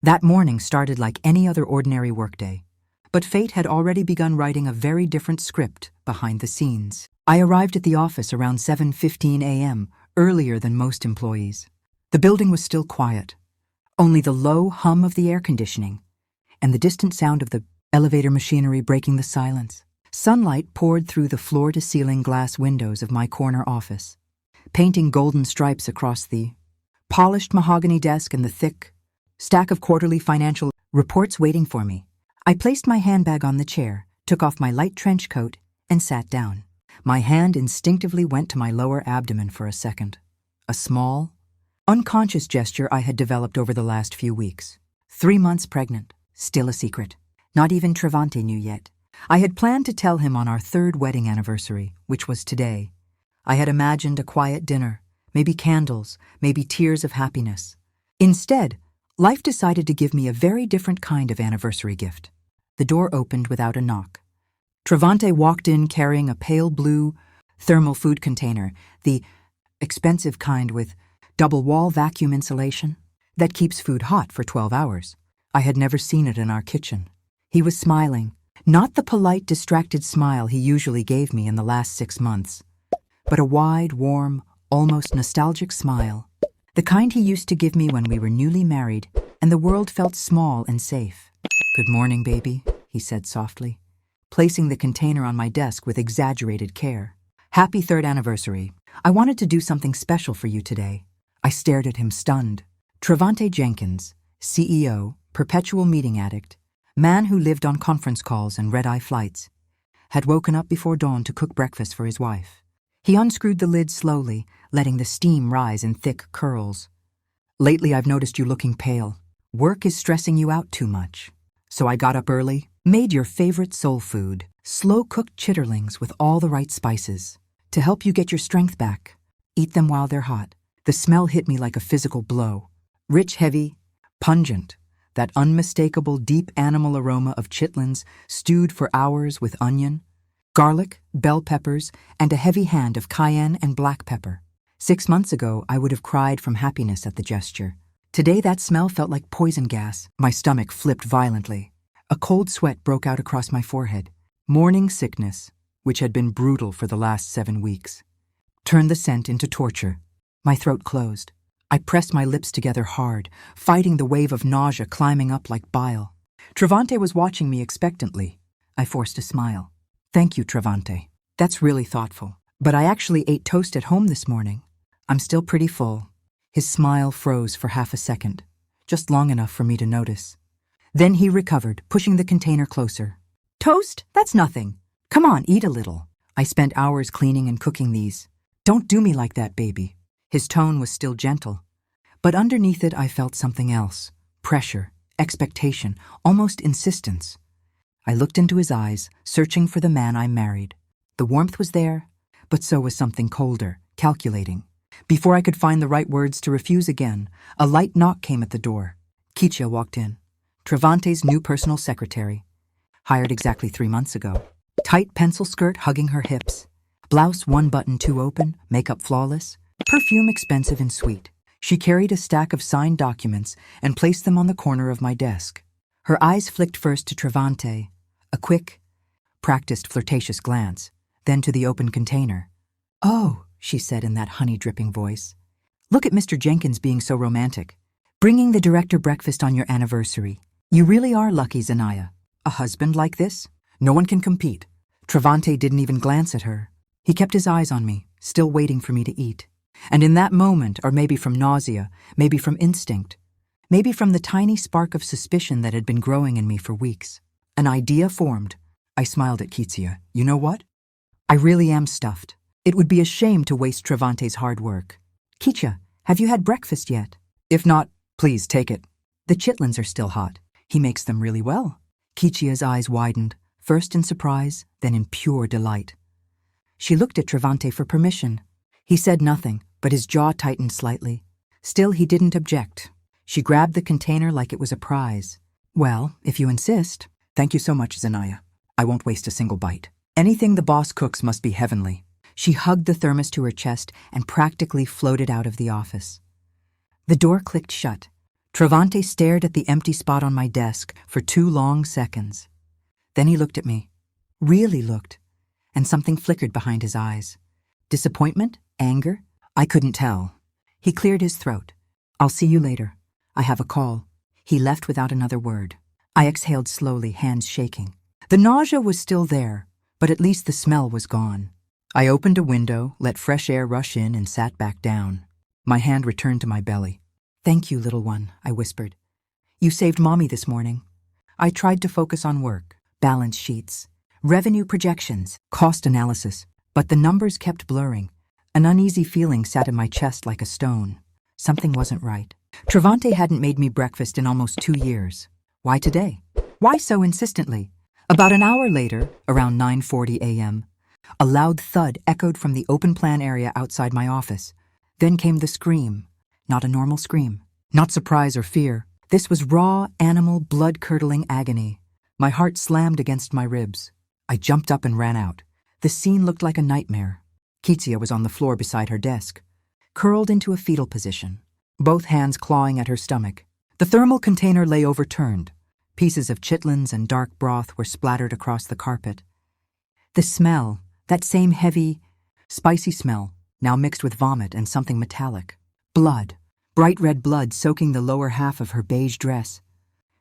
That morning started like any other ordinary workday, but fate had already begun writing a very different script behind the scenes. I arrived at the office around 7:15 a.m., earlier than most employees. The building was still quiet, only the low hum of the air conditioning and the distant sound of the elevator machinery breaking the silence. Sunlight poured through the floor-to-ceiling glass windows of my corner office, painting golden stripes across the polished mahogany desk and the thick stack of quarterly financial reports waiting for me. I placed my handbag on the chair, took off my light trench coat, and sat down. My hand instinctively went to my lower abdomen for a second. A small, unconscious gesture I had developed over the last few weeks. 3 months pregnant, still a secret. Not even Travante knew yet. I had planned to tell him on our 3rd wedding anniversary, which was today. I had imagined a quiet dinner, maybe candles, maybe tears of happiness. Instead, life decided to give me a very different kind of anniversary gift. The door opened without a knock. Travante walked in carrying a pale blue thermal food container, the expensive kind with double-wall vacuum insulation that keeps food hot for 12 hours. I had never seen it in our kitchen. He was smiling, not the polite, distracted smile he usually gave me in the last 6 months, but a wide, warm, almost nostalgic smile, the kind he used to give me when we were newly married and the world felt small and safe. "Good morning, baby," he said softly, placing the container on my desk with exaggerated care. "Happy 3rd anniversary. I wanted to do something special for you today." I stared at him stunned. Travante Jenkins, CEO, perpetual meeting addict, man who lived on conference calls and red-eye flights, had woken up before dawn to cook breakfast for his wife. He unscrewed the lid slowly, letting the steam rise in thick curls. "Lately I've noticed you looking pale. Work is stressing you out too much. So I got up early, made your favorite soul food, slow-cooked chitterlings with all the right spices, to help you get your strength back. Eat them while they're hot." The smell hit me like a physical blow. Rich, heavy, pungent, that unmistakable deep animal aroma of chitlins stewed for hours with onion, garlic, bell peppers, and a heavy hand of cayenne and black pepper. 6 months ago, I would have cried from happiness at the gesture. Today, that smell felt like poison gas. My stomach flipped violently. A cold sweat broke out across my forehead. Morning sickness, which had been brutal for the last 7 weeks, turned the scent into torture. My throat closed. I pressed my lips together hard, fighting the wave of nausea climbing up like bile. Travante was watching me expectantly. I forced a smile. "Thank you, Travante. That's really thoughtful. But I actually ate toast at home this morning. I'm still pretty full." His smile froze for half a second, just long enough for me to notice. Then he recovered, pushing the container closer. "Toast? That's nothing. Come on, eat a little. I spent hours cleaning and cooking these. Don't do me like that, baby." His tone was still gentle, but underneath it I felt something else. Pressure, expectation, almost insistence. I looked into his eyes, searching for the man I married. The warmth was there, but so was something colder, calculating. Before I could find the right words to refuse again, a light knock came at the door. Kicha walked in, Travante's new personal secretary, hired exactly 3 months ago. Tight pencil skirt hugging her hips, blouse 1 button too open, makeup flawless, perfume expensive and sweet. She carried a stack of signed documents and placed them on the corner of my desk. Her eyes flicked first to Travante, a quick, practiced flirtatious glance, then to the open container. "Oh," she said in that honey-dripping voice. "Look at Mr. Jenkins being so romantic. Bringing the director breakfast on your anniversary. You really are lucky, Zanaya. A husband like this? No one can compete." Travante didn't even glance at her. He kept his eyes on me, still waiting for me to eat. And in that moment, or maybe from nausea, maybe from instinct, maybe from the tiny spark of suspicion that had been growing in me for weeks, an idea formed. I smiled at Kitsia. "You know what? I really am stuffed. It would be a shame to waste Travante's hard work. Kitsia, have you had breakfast yet? If not, please take it. The chitlins are still hot. He makes them really well." Kichia's eyes widened, first in surprise, then in pure delight. She looked at Travante for permission. He said nothing, but his jaw tightened slightly. Still, he didn't object. She grabbed the container like it was a prize. "Well, if you insist. Thank you so much, Zanaya. I won't waste a single bite. Anything the boss cooks must be heavenly." She hugged the thermos to her chest and practically floated out of the office. The door clicked shut. Travante stared at the empty spot on my desk for 2 long seconds. Then he looked at me. Really looked. And something flickered behind his eyes. Disappointment? Anger? I couldn't tell. He cleared his throat. I'll see you later. I have a call. He left without another word. I exhaled slowly, hands shaking. The nausea was still there, but at least the smell was gone. I opened a window, let fresh air rush in, and sat back down. My hand returned to my belly. Thank you, little one, I whispered. You saved Mommy this morning. I tried to focus on work, balance sheets, revenue projections, cost analysis, but the numbers kept blurring. An uneasy feeling sat in my chest like a stone. Something wasn't right. Travante hadn't made me breakfast in almost 2 years. Why today? Why so insistently? About an hour later, around 9:40 a.m., a loud thud echoed from the open plan area outside my office. Then came the scream. Not a normal scream. Not surprise or fear. This was raw, animal, blood-curdling agony. My heart slammed against my ribs. I jumped up and ran out. The scene looked like a nightmare. Kitsia was on the floor beside her desk, curled into a fetal position, both hands clawing at her stomach. The thermal container lay overturned. Pieces of chitlins and dark broth were splattered across the carpet. The smell, that same heavy, spicy smell, now mixed with vomit and something metallic. Blood, bright red blood soaking the lower half of her beige dress,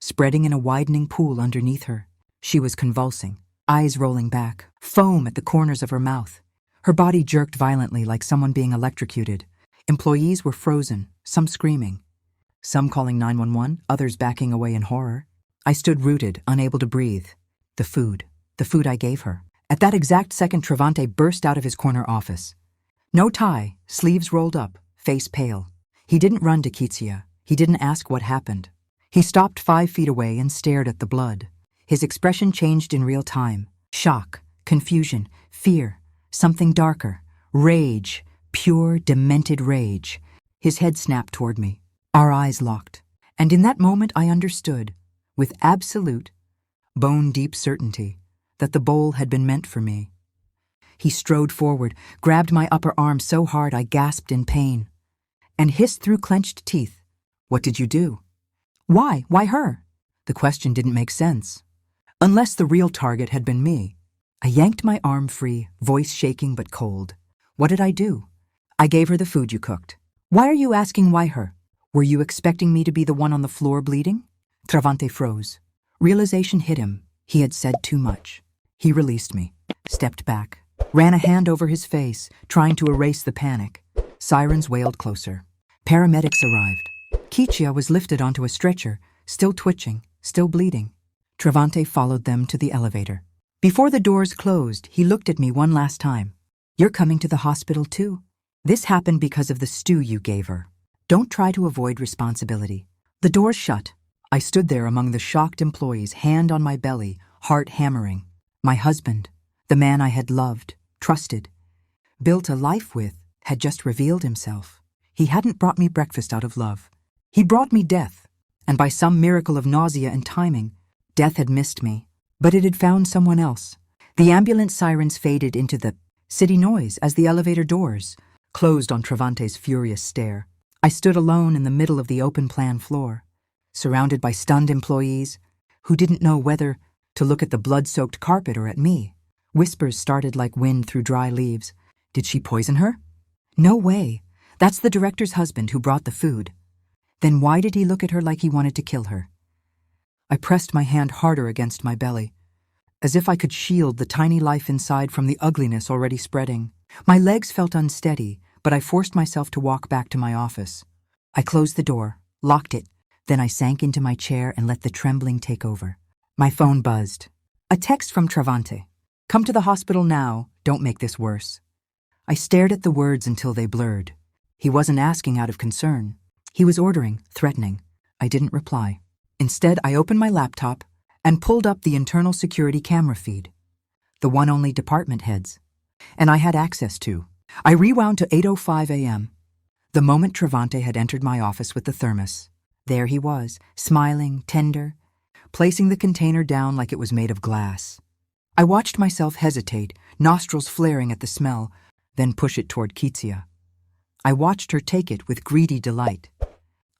spreading in a widening pool underneath her. She was convulsing, eyes rolling back, foam at the corners of her mouth. Her body jerked violently like someone being electrocuted. Employees were frozen, some screaming, some calling 911, others backing away in horror. I stood rooted, unable to breathe. The food I gave her. At that exact second, Travante burst out of his corner office. No tie, sleeves rolled up, face pale. He didn't run to Kitsia. He didn't ask what happened. He stopped 5 feet away and stared at the blood. His expression changed in real time. Shock, confusion, fear, something darker, rage, pure, demented rage. His head snapped toward me. Our eyes locked. And in that moment I understood, with absolute, bone-deep certainty, that the bowl had been meant for me. He strode forward, grabbed my upper arm so hard I gasped in pain, and hissed through clenched teeth, "What did you do?" Why? Why her? The question didn't make sense. Unless the real target had been me. I yanked my arm free, voice shaking but cold. What did I do? I gave her the food you cooked. Why are you asking why her? Were you expecting me to be the one on the floor bleeding? Travante froze. Realization hit him. He had said too much. He released me, stepped back, ran a hand over his face, trying to erase the panic. Sirens wailed closer. Paramedics arrived. Kitsia was lifted onto a stretcher, still twitching, still bleeding. Travante followed them to the elevator. Before the doors closed, he looked at me one last time. You're coming to the hospital too? This happened because of the stew you gave her. Don't try to avoid responsibility. The doors shut. I stood there among the shocked employees, hand on my belly, heart hammering. My husband, the man I had loved, trusted, built a life with, had just revealed himself. He hadn't brought me breakfast out of love. He brought me death, and by some miracle of nausea and timing, death had missed me, but it had found someone else. The ambulance sirens faded into the city noise as the elevator doors closed on Travante's furious stare. I stood alone in the middle of the open plan floor, surrounded by stunned employees who didn't know whether to look at the blood-soaked carpet or at me. Whispers started like wind through dry leaves. Did she poison her? No way. That's the director's husband who brought the food. Then why did he look at her like he wanted to kill her? I pressed my hand harder against my belly, as if I could shield the tiny life inside from the ugliness already spreading. My legs felt unsteady, but I forced myself to walk back to my office. I closed the door, locked it, then I sank into my chair and let the trembling take over. My phone buzzed. A text from Travante. Come to the hospital now, don't make this worse. I stared at the words until they blurred. He wasn't asking out of concern. He was ordering, threatening. I didn't reply. Instead, I opened my laptop and pulled up the internal security camera feed, the one only department heads, and I had access to. I rewound to 8:05 a.m., the moment Travante had entered my office with the thermos. There he was, smiling, tender, placing the container down like it was made of glass. I watched myself hesitate, nostrils flaring at the smell, then push it toward Kitsia. I watched her take it with greedy delight.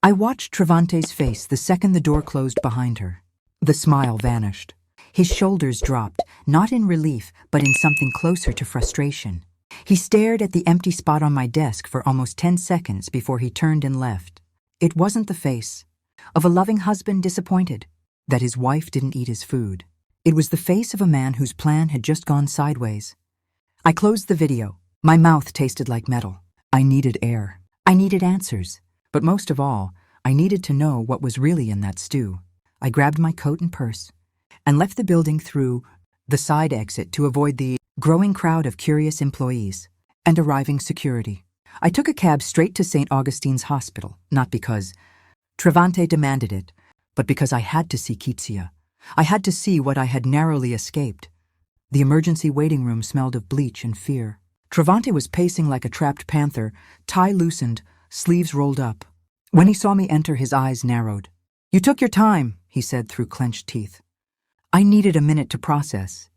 I watched Travante's face the second the door closed behind her. The smile vanished. His shoulders dropped, not in relief, but in something closer to frustration. He stared at the empty spot on my desk for almost 10 seconds before he turned and left. It wasn't the face of a loving husband disappointed that his wife didn't eat his food. It was the face of a man whose plan had just gone sideways. I closed the video. My mouth tasted like metal. I needed air. I needed answers. But most of all, I needed to know what was really in that stew. I grabbed my coat and purse and left the building through the side exit to avoid the growing crowd of curious employees and arriving security. I took a cab straight to St. Augustine's Hospital, not because Travante demanded it, but because I had to see Kitsia. I had to see what I had narrowly escaped. The emergency waiting room smelled of bleach and fear. Travante was pacing like a trapped panther, tie loosened, sleeves rolled up. When he saw me enter, his eyes narrowed. "You took your time," he said through clenched teeth. "I needed a minute to process.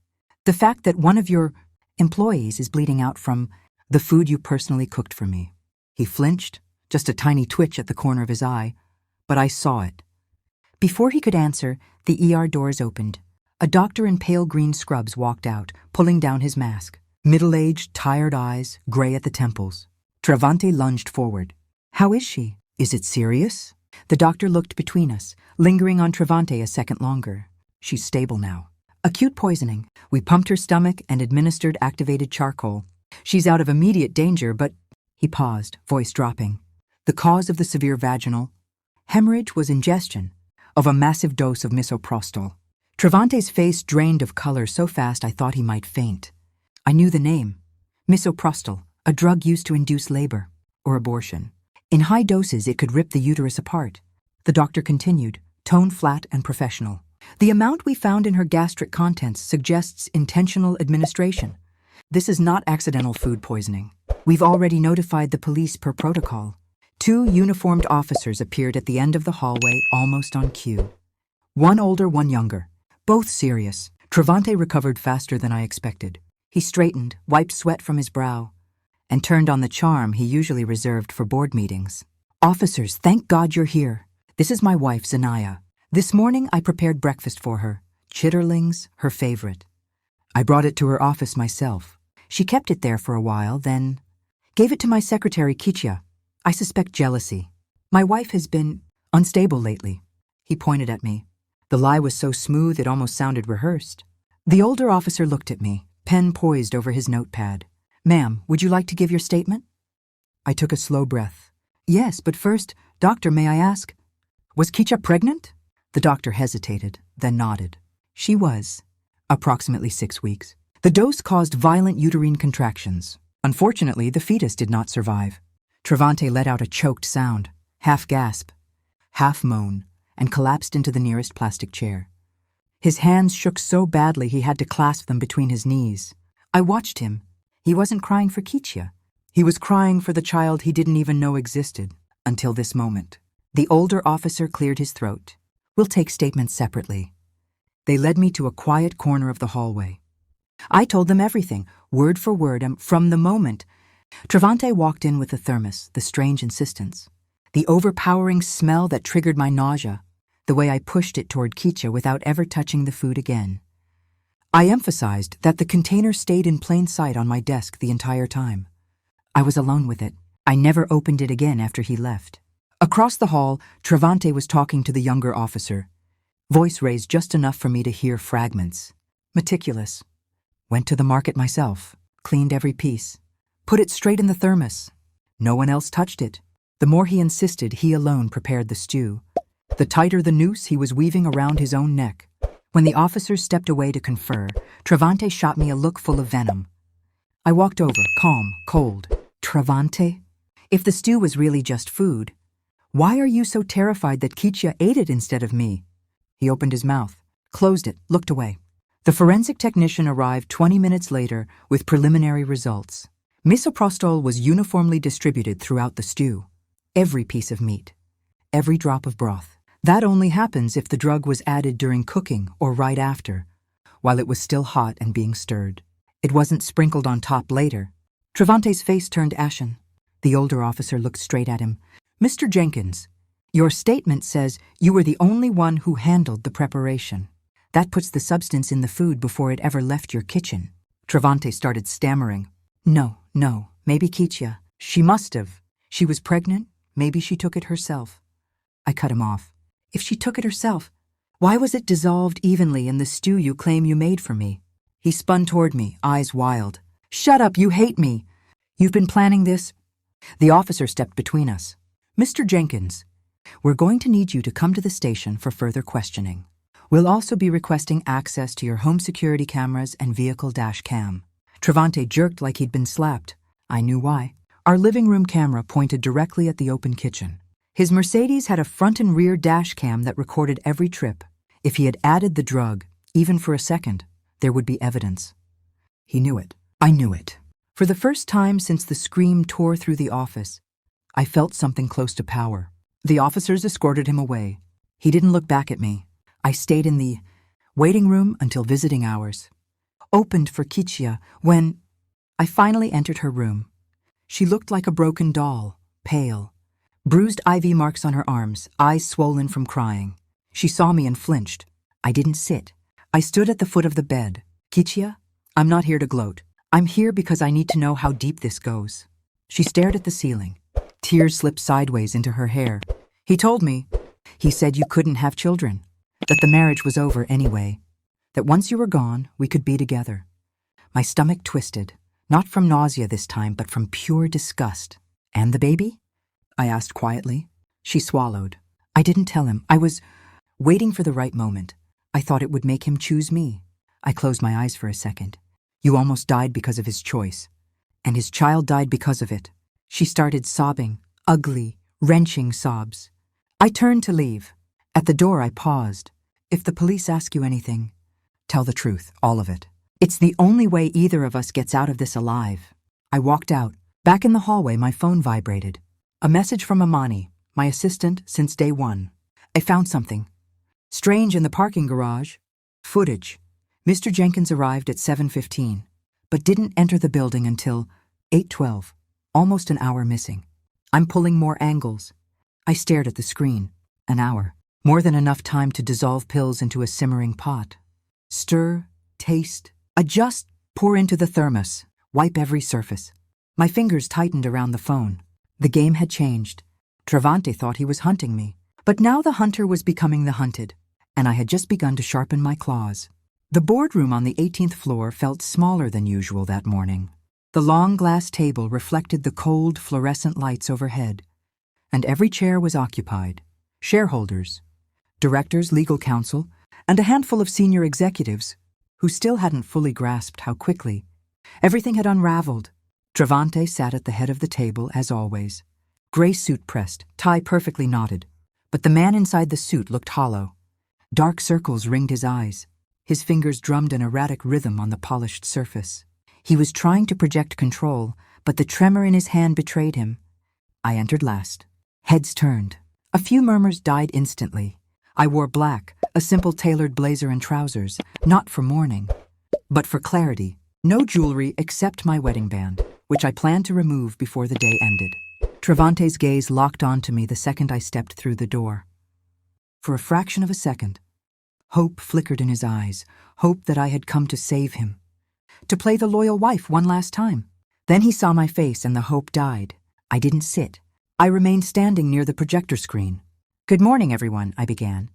The fact that one of your employees is bleeding out from the food you personally cooked for me." He flinched, just a tiny twitch at the corner of his eye, but I saw it. Before he could answer, the ER doors opened. A doctor in pale green scrubs walked out, pulling down his mask. Middle-aged, tired eyes, gray at the temples. Travante lunged forward. "How is she? Is it serious?" The doctor looked between us, lingering on Travante a second longer. "She's stable now. Acute poisoning. We pumped her stomach and administered activated charcoal. She's out of immediate danger, but—" He paused, voice dropping. "The cause of the severe vaginal hemorrhage was ingestion of a massive dose of misoprostol." Travante's face drained of color so fast I thought he might faint. I knew the name. Misoprostol, a drug used to induce labor or abortion. In high doses, it could rip the uterus apart. The doctor continued, tone flat and professional. "The amount we found in her gastric contents suggests intentional administration. This is not accidental food poisoning. We've already notified the police per protocol." 2 uniformed officers appeared at the end of the hallway, almost on cue. One older, one younger. Both serious. Travante recovered faster than I expected. He straightened, wiped sweat from his brow, and turned on the charm he usually reserved for board meetings. "Officers, thank God you're here. This is my wife, Zanaya. This morning I prepared breakfast for her. Chitterlings, her favorite. I brought it to her office myself. She kept it there for a while, then gave it to my secretary, Kichya. I suspect jealousy. My wife has been unstable lately." He pointed at me. The lie was so smooth it almost sounded rehearsed. The older officer looked at me, pen poised over his notepad. "Ma'am, would you like to give your statement?" I took a slow breath. "Yes, but first, doctor, may I ask, was Kicha pregnant?" The doctor hesitated, then nodded. "She was. Approximately 6 weeks. The dose caused violent uterine contractions. Unfortunately, the fetus did not survive." Travante let out a choked sound, half gasp, half moan, and collapsed into the nearest plastic chair. His hands shook so badly he had to clasp them between his knees. I watched him. He wasn't crying for Kichya. He was crying for the child he didn't even know existed, until this moment. The older officer cleared his throat. "We'll take statements separately." They led me to a quiet corner of the hallway. I told them everything, word for word, and from the moment Travante walked in with the thermos, the strange insistence, the overpowering smell that triggered my nausea, the way I pushed it toward Kicha without ever touching the food again. I emphasized that the container stayed in plain sight on my desk the entire time. I was alone with it. I never opened it again after he left. Across the hall, Travante was talking to the younger officer, voice raised just enough for me to hear fragments. "Meticulous. Went to the market myself, cleaned every piece, put it straight in the thermos. No one else touched it. The more he insisted, he alone prepared the stew. The tighter the noose he was weaving around his own neck." When the officers stepped away to confer, Travante shot me a look full of venom. I walked over, calm, cold. "Travante, if the stew was really just food, why are you so terrified that Kichya ate it instead of me?" He opened his mouth, closed it, looked away. The forensic technician arrived 20 minutes later with preliminary results. Misoprostol was uniformly distributed throughout the stew. Every piece of meat, every drop of broth. That only happens if the drug was added during cooking or right after, while it was still hot and being stirred. It wasn't sprinkled on top later. Travante's face turned ashen. The older officer looked straight at him. "Mr. Jenkins, Your statement says you were the only one who handled the preparation. That puts the substance in the food before it ever left your kitchen. Travante started stammering. No, maybe Kichya. She must have. She was pregnant. Maybe she took it herself. I cut him off. If she took it herself, why was it dissolved evenly in the stew you claim you made for me? He spun toward me, eyes wild. Shut up, you hate me. You've been planning this? The officer stepped between us. Mr. Jenkins, we're going to need you to come to the station for further questioning. We'll also be requesting access to your home security cameras and vehicle dash cam. Travante jerked like he'd been slapped. I knew why. Our living room camera pointed directly at the open kitchen. His Mercedes had a front and rear dash cam that recorded every trip. If he had added the drug, even for a second, there would be evidence. He knew it. I knew it. For the first time since the scream tore through the office, I felt something close to power. The officers escorted him away. He didn't look back at me. I stayed in the waiting room until visiting hours. Opened for Kichya when I finally entered her room. She looked like a broken doll, pale. Bruised IV marks on her arms, eyes swollen from crying. She saw me and flinched. I didn't sit. I stood at the foot of the bed. Kichya, I'm not here to gloat. I'm here because I need to know how deep this goes. She stared at the ceiling. Tears slipped sideways into her hair. He told me. He said you couldn't have children. That the marriage was over anyway. That once you were gone, we could be together. My stomach twisted. Not from nausea this time, but from pure disgust. And the baby? I asked quietly. She swallowed. I didn't tell him. I was waiting for the right moment. I thought it would make him choose me. I closed my eyes for a second. You almost died because of his choice. And his child died because of it. She started sobbing, ugly, wrenching sobs. I turned to leave. At the door I paused. If the police ask you anything, tell the truth, all of it. It's the only way either of us gets out of this alive. I walked out. Back in the hallway, my phone vibrated. A message from Amani, my assistant since day one. I found something. Strange in the parking garage. Footage. Mr. Jenkins arrived at 7:15, but didn't enter the building until 8:12, almost an hour missing. I'm pulling more angles. I stared at the screen. An hour. More than enough time to dissolve pills into a simmering pot. Stir, taste, adjust, pour into the thermos, wipe every surface. My fingers tightened around the phone. The game had changed. Travante thought he was hunting me, but now the hunter was becoming the hunted, and I had just begun to sharpen my claws. The boardroom on the 18th floor felt smaller than usual that morning. The long glass table reflected the cold, fluorescent lights overhead, and every chair was occupied. Shareholders, directors, legal counsel, and a handful of senior executives who still hadn't fully grasped how quickly everything had unraveled. Travante sat at the head of the table, as always. Gray suit pressed, tie perfectly knotted, but the man inside the suit looked hollow. Dark circles ringed his eyes. His fingers drummed an erratic rhythm on the polished surface. He was trying to project control, but the tremor in his hand betrayed him. I entered last. Heads turned. A few murmurs died instantly. I wore black, a simple tailored blazer and trousers, not for mourning, but for clarity. No jewelry except my wedding band, which I planned to remove before the day ended. Travante's gaze locked onto me the second I stepped through the door. For a fraction of a second, hope flickered in his eyes, hope that I had come to save him, to play the loyal wife one last time. Then he saw my face and the hope died. I didn't sit. I remained standing near the projector screen. Good morning, everyone, I began.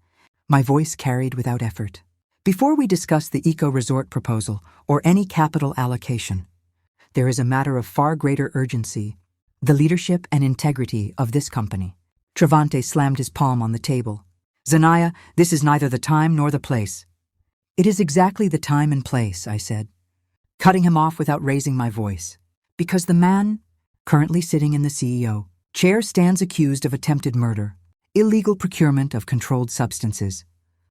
My voice carried without effort. Before we discuss the eco-resort proposal or any capital allocation, there is a matter of far greater urgency, the leadership and integrity of this company. Travante slammed his palm on the table. Zanaya, this is neither the time nor the place. It is exactly the time and place, I said, cutting him off without raising my voice. Because the man currently sitting in the CEO chair stands accused of attempted murder, illegal procurement of controlled substances,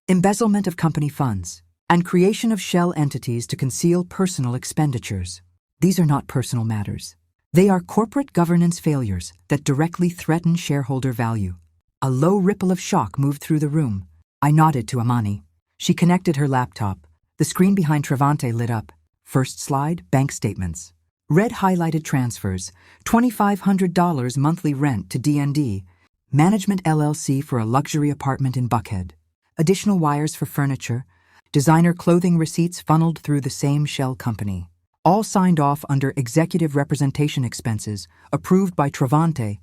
embezzlement of company funds, and creation of shell entities to conceal personal expenditures. These are not personal matters. They are corporate governance failures that directly threaten shareholder value. A low ripple of shock moved through the room. I nodded to Amani. She connected her laptop. The screen behind Travante lit up. First slide, bank statements. Red highlighted transfers, $2,500 monthly rent to D&D, Management LLC for a luxury apartment in Buckhead. Additional wires for furniture. Designer clothing receipts funneled through the same shell company. All signed off under executive representation expenses, approved by Travante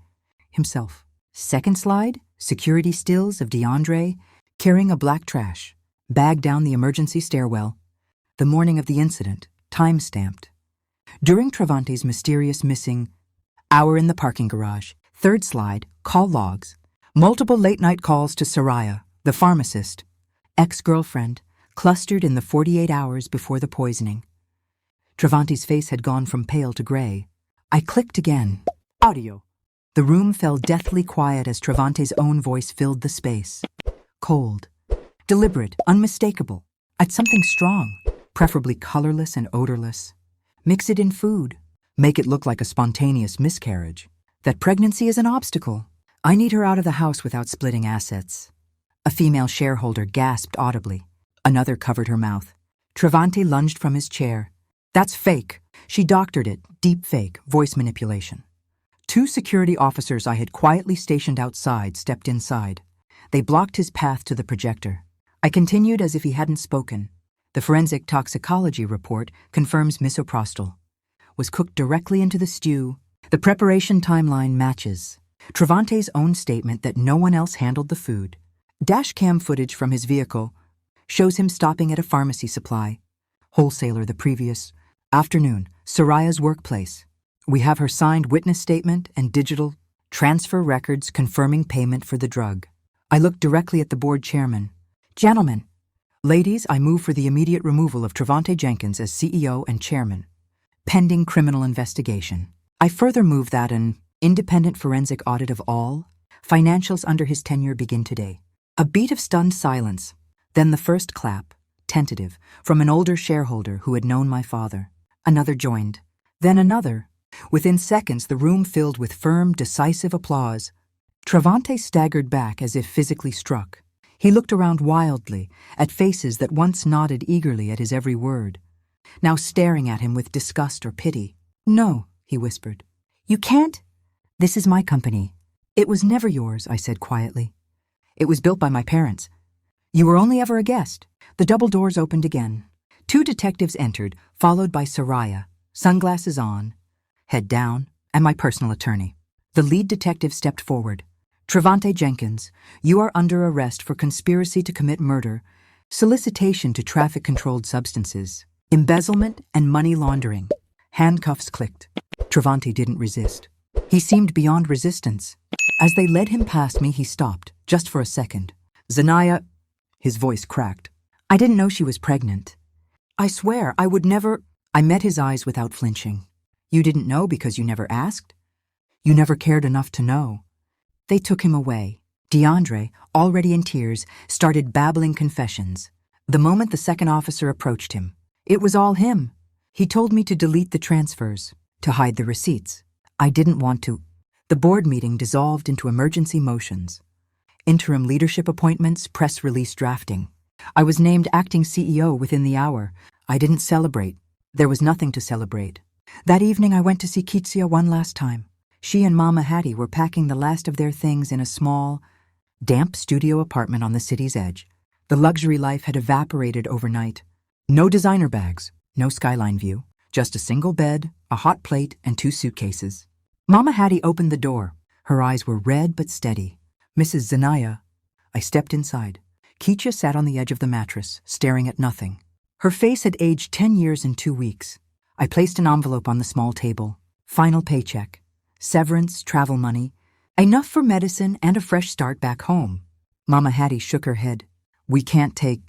himself. Second slide, security stills of DeAndre carrying a black trash bag down the emergency stairwell. The morning of the incident, time-stamped. During Travante's mysterious missing hour in the parking garage. Third slide, call logs. Multiple late-night calls to Soraya, the pharmacist, ex-girlfriend, clustered in the 48 hours before the poisoning. Travante's face had gone from pale to gray. I clicked again. Audio. The room fell deathly quiet as Travante's own voice filled the space. Cold. Deliberate, unmistakable. I'd something strong, preferably colorless and odorless. Mix it in food. Make it look like a spontaneous miscarriage. That pregnancy is an obstacle. I need her out of the house without splitting assets. A female shareholder gasped audibly. Another covered her mouth. Travante lunged from his chair. That's fake. She doctored it. Deep fake. Voice manipulation. 2 security officers I had quietly stationed outside stepped inside. They blocked his path to the projector. I continued as if he hadn't spoken. The forensic toxicology report confirms misoprostol. Was cooked directly into the stew. The preparation timeline matches. Travante's own statement that no one else handled the food. Dashcam footage from his vehicle shows him stopping at a pharmacy supply. Wholesaler the previous afternoon. Soraya's workplace. We have her signed witness statement and digital transfer records confirming payment for the drug. I looked directly at the board chairman. Gentlemen, ladies, I move for the immediate removal of Travante Jenkins as CEO and chairman, pending criminal investigation. I further move that an independent forensic audit of all financials under his tenure begin today. A beat of stunned silence, then the first clap, tentative, from an older shareholder who had known my father. Another joined, then another. Within seconds, the room filled with firm, decisive applause. Travante staggered back as if physically struck. He looked around wildly, at faces that once nodded eagerly at his every word, now staring at him with disgust or pity. No, he whispered. You can't. This is my company. It was never yours, I said quietly. It was built by my parents. You were only ever a guest. The double doors opened again. 2 detectives entered, followed by Soraya, sunglasses on, head down, and my personal attorney. The lead detective stepped forward. Travante Jenkins, you are under arrest for conspiracy to commit murder, solicitation to traffic controlled substances, embezzlement, and money laundering. Handcuffs clicked. Travante didn't resist. He seemed beyond resistance. As they led him past me, he stopped, just for a second. Zanaya, his voice cracked. I didn't know she was pregnant. I swear, I would never. I met his eyes without flinching. You didn't know because you never asked? You never cared enough to know. They took him away. DeAndre, already in tears, started babbling confessions. The moment the second officer approached him, it was all him. He told me to delete the transfers, to hide the receipts. I didn't want to. The board meeting dissolved into emergency motions. Interim leadership appointments, press release drafting. I was named acting CEO within the hour. I didn't celebrate. There was nothing to celebrate. That evening I went to see Kitsia one last time. She and Mama Hattie were packing the last of their things in a small, damp studio apartment on the city's edge. The luxury life had evaporated overnight. No designer bags, no skyline view, just a single bed, a hot plate, and 2 suitcases. Mama Hattie opened the door. Her eyes were red but steady. Mrs. Zanaya. I stepped inside. Kitsia sat on the edge of the mattress, staring at nothing. Her face had aged 10 years in 2 weeks. I placed an envelope on the small table. Final paycheck. Severance, travel money. Enough for medicine and a fresh start back home. Mama Hattie shook her head. We can't take.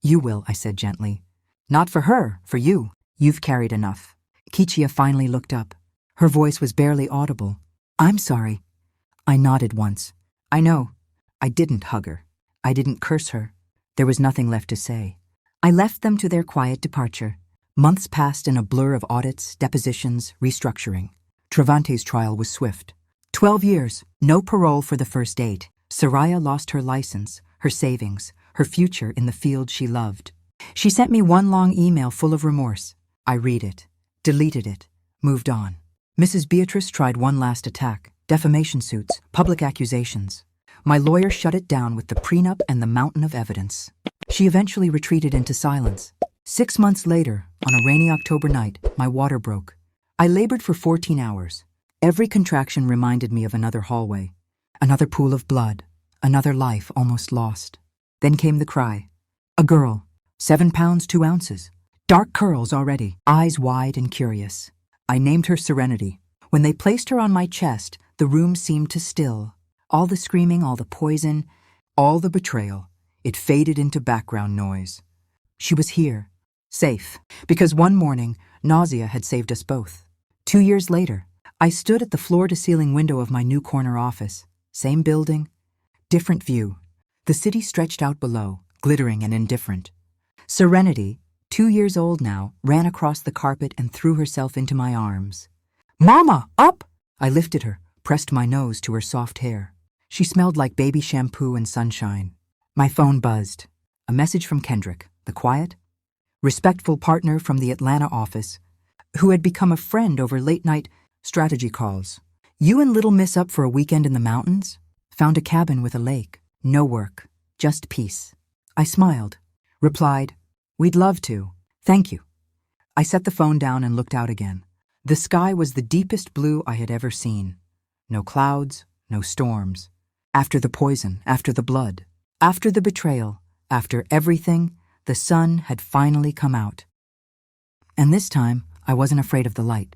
You will, I said gently. Not for her, for you. You've carried enough. Kitsia finally looked up. Her voice was barely audible. I'm sorry. I nodded once. I know. I didn't hug her. I didn't curse her. There was nothing left to say. I left them to their quiet departure. Months passed in a blur of audits, depositions, restructuring. Travante's trial was swift. 12 years, no parole for the first 8. Soraya lost her license, her savings, her future in the field she loved. She sent me one long email full of remorse. I read it, deleted it, moved on. Mrs. Beatrice tried one last attack. Defamation suits, public accusations. My lawyer shut it down with the prenup and the mountain of evidence. She eventually retreated into silence. 6 months later, on a rainy October night, my water broke. I labored for 14 hours. Every contraction reminded me of another hallway, another pool of blood, another life almost lost. Then came the cry. A girl, 7 pounds 2 ounces, dark curls already, eyes wide and curious. I named her Serenity. When they placed her on my chest, the room seemed to still. All the screaming, all the poison, all the betrayal, it faded into background noise. She was here, safe, because one morning, nausea had saved us both. 2 years later, I stood at the floor-to-ceiling window of my new corner office. Same building, different view. The city stretched out below, glittering and indifferent. Serenity, 2 years old now, ran across the carpet and threw herself into my arms. "Mama, up!" I lifted her, pressed my nose to her soft hair. She smelled like baby shampoo and sunshine. My phone buzzed. A message from Kendrick, the quiet, respectful partner from the Atlanta office, who had become a friend over late-night strategy calls. "You and little miss up for a weekend in the mountains? Found a cabin with a lake. No work. Just peace." I smiled, replied, "We'd love to. Thank you." I set the phone down and looked out again. The sky was the deepest blue I had ever seen. No clouds, no storms. After the poison, after the blood, after the betrayal, after everything, the sun had finally come out. And this time, I wasn't afraid of the light.